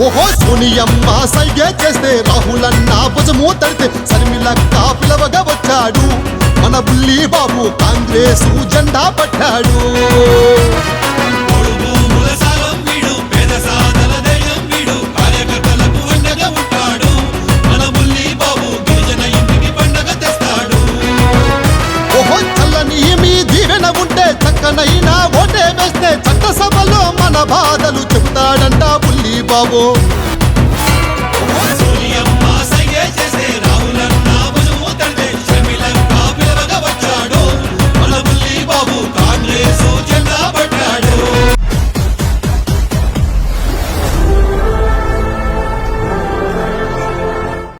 ఓహో సోనియమ్మ సైగే చేస్తే రాహులన్న భుజము తడితే శర్మిలక్క పిలవగా వచ్చాడు మన బుల్లి బాబు కాంగ్రెసు జెండా పట్టాడు ఓహో చల్లని మీ దీవెన ఉంటే చక్కనైనా ఓటే వేస్తే చట్టసభలో మన బాధలు చెబుతాడంట బుల్లి బాబు